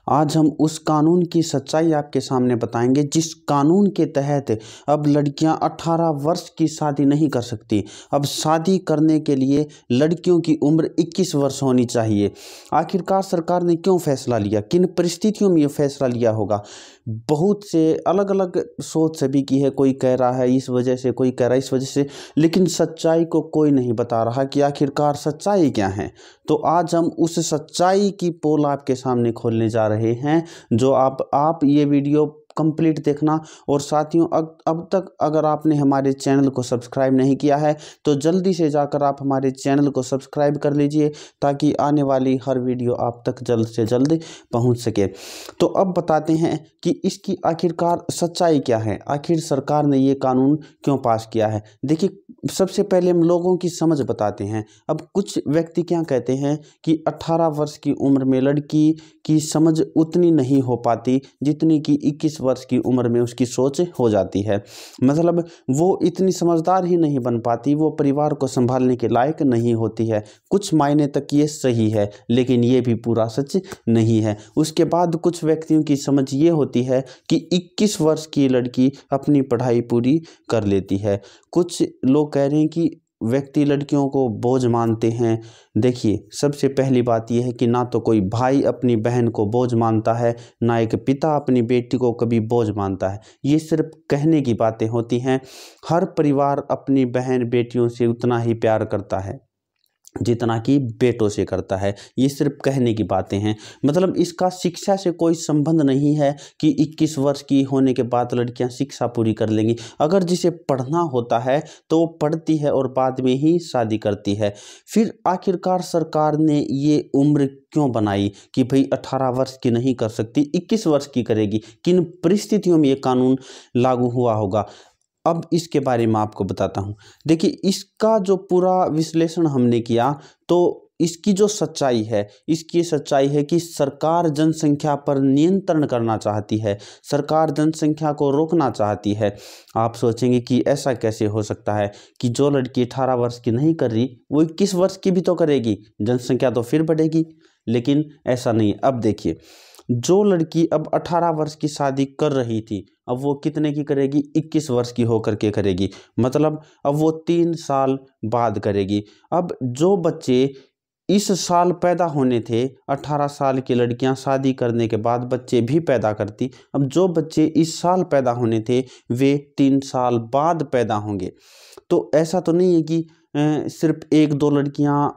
आज हम उस कानून की सच्चाई आपके सामने बताएंगे जिस कानून के तहत अब लड़कियां 18 वर्ष की शादी नहीं कर सकती। अब शादी करने के लिए लड़कियों की उम्र 21 वर्ष होनी चाहिए। आखिरकार सरकार ने क्यों फैसला लिया, किन परिस्थितियों में ये फैसला लिया होगा? बहुत से अलग अलग सोच सभी की है। कोई कह रहा है इस वजह से, कोई कह रहा है इस वजह से, लेकिन सच्चाई को कोई नहीं बता रहा कि आखिरकार सच्चाई क्या है। तो आज हम उस सच्चाई की पोल आपके सामने खोलने जा रहे हैं, जो आप ये वीडियो कंप्लीट देखना। और साथियों, अब तक अगर आपने हमारे चैनल को सब्सक्राइब नहीं किया है तो जल्दी से जाकर आप हमारे चैनल को सब्सक्राइब कर लीजिए, ताकि आने वाली हर वीडियो आप तक जल्द से जल्द पहुंच सके। तो अब बताते हैं कि इसकी आखिरकार सच्चाई क्या है, आखिर सरकार ने ये कानून क्यों पास किया है। देखिए, सबसे पहले हम लोगों की समझ बताते हैं। अब कुछ व्यक्ति क्या कहते हैं कि 18 वर्ष की उम्र में लड़की की समझ उतनी नहीं हो पाती जितनी कि 21 वर्ष की उम्र में उसकी सोच हो जाती है। मतलब वो इतनी समझदार ही नहीं बन पाती, वो परिवार को संभालने के लायक नहीं होती है। कुछ मायने तक ये सही है, लेकिन ये भी पूरा सच नहीं है। उसके बाद कुछ व्यक्तियों की समझ ये होती है कि 21 वर्ष की लड़की अपनी पढ़ाई पूरी कर लेती है। कुछ लोग कह रहे हैं कि व्यक्ति लड़कियों को बोझ मानते हैं। देखिए, सबसे पहली बात यह है कि ना तो कोई भाई अपनी बहन को बोझ मानता है, ना एक पिता अपनी बेटी को कभी बोझ मानता है। ये सिर्फ कहने की बातें होती हैं। हर परिवार अपनी बहन बेटियों से उतना ही प्यार करता है जितना कि बेटों से करता है। ये सिर्फ कहने की बातें हैं। मतलब इसका शिक्षा से कोई संबंध नहीं है कि 21 वर्ष की होने के बाद लड़कियां शिक्षा पूरी कर लेंगी। अगर जिसे पढ़ना होता है तो वो पढ़ती है और बाद में ही शादी करती है। फिर आखिरकार सरकार ने ये उम्र क्यों बनाई कि भाई 18 वर्ष की नहीं कर सकती, 21 वर्ष की करेगी? किन परिस्थितियों में ये कानून लागू हुआ होगा, अब इसके बारे में आपको बताता हूँ। देखिए, इसका जो पूरा विश्लेषण हमने किया तो इसकी जो सच्चाई है, इसकी सच्चाई है कि सरकार जनसंख्या पर नियंत्रण करना चाहती है, सरकार जनसंख्या को रोकना चाहती है। आप सोचेंगे कि ऐसा कैसे हो सकता है कि जो लड़की 18 वर्ष की नहीं कर रही वो 21 वर्ष की भी तो करेगी, जनसंख्या तो फिर बढ़ेगी। लेकिन ऐसा नहीं। अब देखिए, जो लड़की अब 18 वर्ष की शादी कर रही थी, अब वो कितने की करेगी? 21 वर्ष की होकर के करेगी। मतलब अब वो 3 साल बाद करेगी। अब जो बच्चे इस साल पैदा होने थे, 18 साल की लड़कियां शादी करने के बाद बच्चे भी पैदा करती। अब जो बच्चे इस साल पैदा होने थे वे 3 साल बाद पैदा होंगे। तो ऐसा तो नहीं है कि सिर्फ 1-2 लड़कियां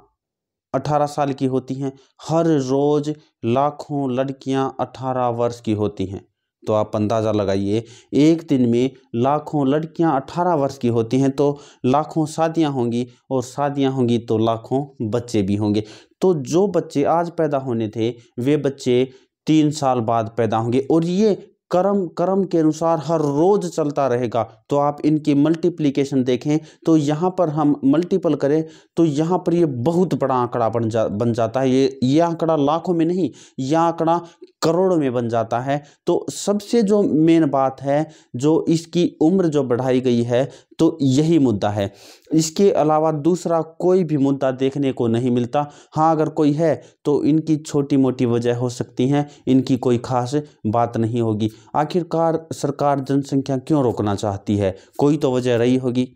18 साल की होती हैं। हर रोज लाखों लड़कियां 18 वर्ष की होती हैं। तो आप अंदाज़ा लगाइए, एक दिन में लाखों लड़कियां 18 वर्ष की होती हैं, तो लाखों शादियां होंगी, और शादियां होंगी तो लाखों बच्चे भी होंगे। तो जो बच्चे आज पैदा होने थे वे बच्चे 3 साल बाद पैदा होंगे, और ये क्रम के अनुसार हर रोज चलता रहेगा। तो आप इनकी मल्टीप्लिकेशन देखें तो यहाँ पर हम मल्टीपल करें तो यहाँ पर ये बहुत बड़ा आंकड़ा बन जाता है। ये आंकड़ा लाखों में नहीं, यह आंकड़ा करोड़ों में बन जाता है। तो सबसे जो मेन बात है, जो इसकी उम्र जो बढ़ाई गई है, तो यही मुद्दा है। इसके अलावा दूसरा कोई भी मुद्दा देखने को नहीं मिलता। हाँ, अगर कोई है तो इनकी छोटी मोटी वजह हो सकती हैं, इनकी कोई खास बात नहीं होगी। आखिरकार सरकार जनसंख्या क्यों रोकना चाहती है? कोई तो वजह रही होगी।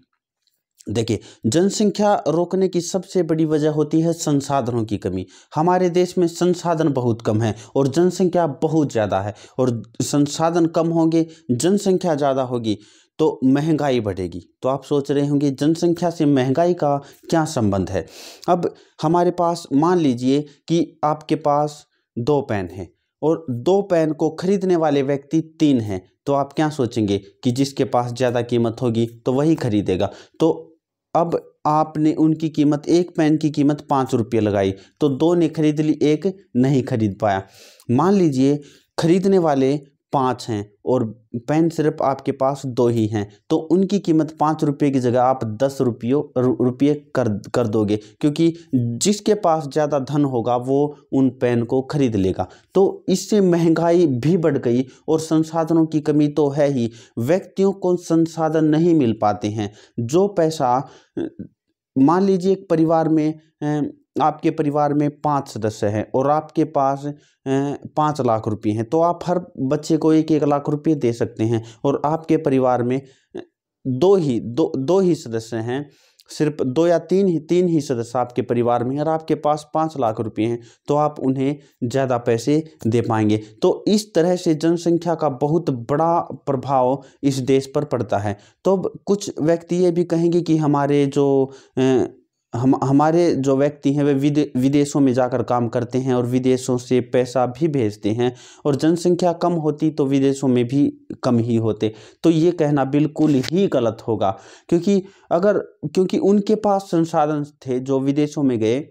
देखिए, जनसंख्या रोकने की सबसे बड़ी वजह होती है संसाधनों की कमी। हमारे देश में संसाधन बहुत कम है और जनसंख्या बहुत ज़्यादा है, और संसाधन कम होंगे, जनसंख्या ज़्यादा होगी तो महंगाई बढ़ेगी। तो आप सोच रहे होंगे जनसंख्या से महंगाई का क्या संबंध है? अब हमारे पास मान लीजिए कि आपके पास 2 पेन हैं और 2 पेन को खरीदने वाले व्यक्ति 3 हैं, तो आप क्या सोचेंगे कि जिसके पास ज़्यादा कीमत होगी तो वही खरीदेगा। तो अब आपने उनकी कीमत, एक पेन की कीमत 5 रुपये लगाई, तो 2 ने खरीद ली, एक नहीं खरीद पाया। मान लीजिए खरीदने वाले 5 हैं और पेन सिर्फ आपके पास 2 ही हैं, तो उनकी कीमत 5 रुपये की जगह आप 10 रुपये कर दोगे, क्योंकि जिसके पास ज़्यादा धन होगा वो उन पेन को खरीद लेगा। तो इससे महंगाई भी बढ़ गई और संसाधनों की कमी तो है ही, व्यक्तियों को संसाधन नहीं मिल पाते हैं। जो पैसा, मान लीजिए एक परिवार में आपके परिवार में 5 सदस्य हैं और आपके पास 5 लाख रुपये हैं, तो आप हर बच्चे को 1-1 लाख रुपये दे सकते हैं। और आपके परिवार में दो ही सदस्य हैं, सिर्फ 2 या 3 ही सदस्य आपके परिवार में, और आपके पास 5 लाख रुपए हैं, तो आप उन्हें ज़्यादा पैसे दे पाएंगे। तो इस तरह से जनसंख्या का बहुत बड़ा प्रभाव इस देश पर पड़ता है। तो कुछ व्यक्ति ये भी कहेंगे कि हमारे जो व्यक्ति हैं वे विदेशों में जाकर काम करते हैं और विदेशों से पैसा भी भेजते हैं, और जनसंख्या कम होती तो विदेशों में भी कम ही होते। तो ये कहना बिल्कुल ही गलत होगा, क्योंकि उनके पास संसाधन थे। जो विदेशों में गए,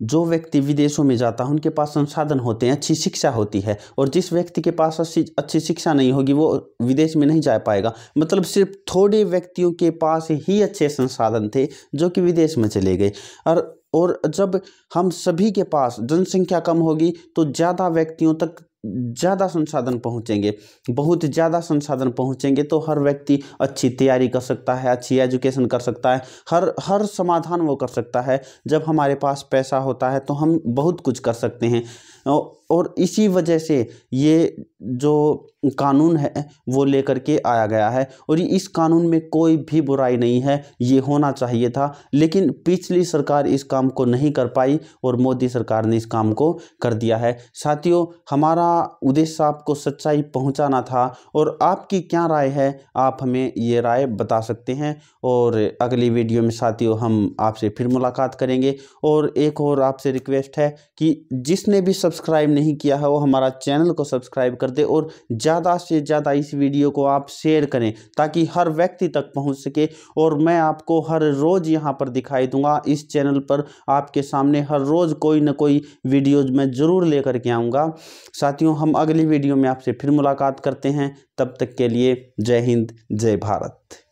जो व्यक्ति विदेशों में जाता है उनके पास संसाधन होते हैं, अच्छी शिक्षा होती है, और जिस व्यक्ति के पास अच्छी शिक्षा नहीं होगी वो विदेश में नहीं जा पाएगा। मतलब सिर्फ थोड़े व्यक्तियों के पास ही अच्छे संसाधन थे जो कि विदेश में चले गए। और जब हम सभी के पास जनसंख्या कम होगी तो ज़्यादा व्यक्तियों तक ज़्यादा संसाधन पहुँचेंगे, बहुत ज़्यादा संसाधन पहुँचेंगे, तो हर व्यक्ति अच्छी तैयारी कर सकता है, अच्छी एजुकेशन कर सकता है, हर समाधान वो कर सकता है। जब हमारे पास पैसा होता है तो हम बहुत कुछ कर सकते हैं। और इसी वजह से ये जो कानून है वो लेकर के आया गया है, और इस कानून में कोई भी बुराई नहीं है, ये होना चाहिए था। लेकिन पिछली सरकार इस काम को नहीं कर पाई और मोदी सरकार ने इस काम को कर दिया है। साथियों, हमारा उद्देश्य आपको सच्चाई पहुंचाना था, और आपकी क्या राय है आप हमें ये राय बता सकते हैं। और अगली वीडियो में साथियों हम आपसे फिर मुलाकात करेंगे। और एक और आपसे रिक्वेस्ट है कि जिसने भी सब्सक्राइब नहीं किया है वो हमारा चैनल को सब्सक्राइब कर दे, और ज़्यादा से ज़्यादा इस वीडियो को आप शेयर करें ताकि हर व्यक्ति तक पहुंच सके। और मैं आपको हर रोज़ यहाँ पर दिखाई दूंगा, इस चैनल पर आपके सामने हर रोज़ कोई ना कोई वीडियोज मैं ज़रूर लेकर के आऊँगा। साथियों, हम अगली वीडियो में आपसे फिर मुलाकात करते हैं। तब तक के लिए जय हिंद, जय भारत।